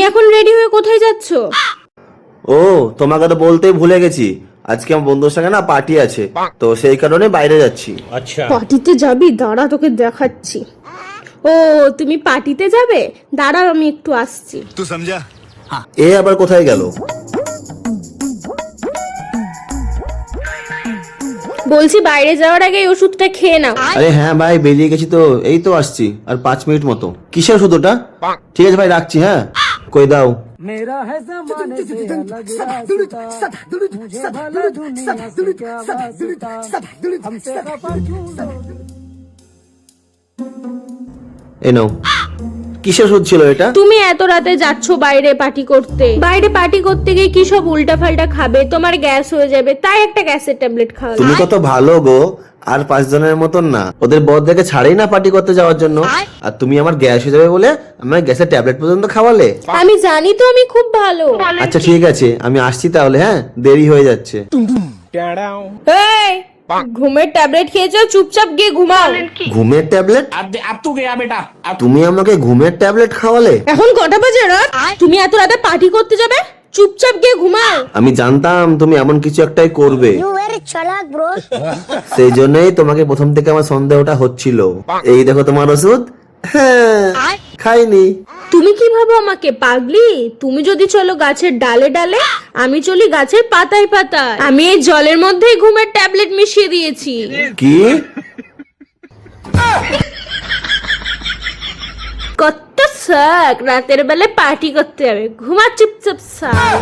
এখন রেডি হয়ে কোথায় যাচ্ছ? ও, তোমাকে তো বলতেই ভুলে গেছি, আজকে আমার বন্ধুর সঙ্গে না পার্টি আছে, তো সেই কারণে বাইরে যাচ্ছি। আচ্ছা, পার্টিতে যাবি? দাঁড়া, তোকে দেখাচ্ছি। ও, তুমি পার্টিতে যাবে? দাঁড়াও, আমি একটু আসছি। तू समझा? এ আবার কোথায় গেল? বলছি বাইরে যাওয়ার আগে এই ওষুধটা খেয়ে নাও। আরে হ্যাঁ ভাই, বেরিয়ে গেছি তো, এই তো আসছি, আর 5 মিনিট মতো। কিসের ওষুধ ওটা? ঠিক আছে ভাই, রাখছি। হ্যাঁ, কই দাও। मेरा है ज़माने से अलग रास्ता, मुझे भला दुनिया से क्या वास्ता, हमसे खफा क्यों लोग। এই নাও। কিসের ওষুধ ছিল এটা? তুমি এত রাতে যাচ্ছ বাইরে পার্টি করতে? বাইরে পার্টি করতে গিয়ে কি সব উল্টা ফাল্টা খাবে, তোমার গ্যাস হয়ে যাবে, তাই একটা গ্যাসের ট্যাবলেট খাও। তুমি কত ভালো গো, আর 5 জনের মতন না, ওদের বদ দেখে ছাড়েই না পার্টি করতে যাওয়ার জন্য, আর তুমি আমার গ্যাস হয়ে যাবে বলে আমার গ্যাসের ট্যাবলেট পর্যন্ত খাওয়ালে। আমি জানি তো আমি খুব ভালো। আচ্ছা ঠিক আছে, আমি আসছি তাহলে। হ্যাঁ, দেরি হয়ে যাচ্ছে। এই, ঘুমের ট্যাবলেট খেয়েছো? চুপচাপ গিয়ে ঘুমাও। ঘুমের ট্যাবলেট? अब तू गया बेटा। তুমি আমাকে ঘুমের ট্যাবলেট খাওয়ালে? এখন কটা বাজে রাত? তুমি এত রাতে পার্টি করতে যাবে? চুপচাপ গিয়ে ঘুমাও। আমি জানতাম তুমি এমন কিছু একটাই করবে, সেই জন্যই তোমাকে প্রথম থেকে আমার সন্দেহটা হচ্ছিল। এই দেখো তোমার ওষুধ। হ্যাঁ, খাইনি। তুমি কি ভাবো আমাকে পাগলি? তুমি যদি চলো গাছের ডালে ডালে, আমি চলি গাছের পাতায় পাতায়। আমি এই জলের মধ্যেই ঘুমের ট্যাবলেট মিশিয়ে দিয়েছি। কি? কত শখ রাতের বেলায় পার্টি করতে হবে। ঘুমা চুপচাপ।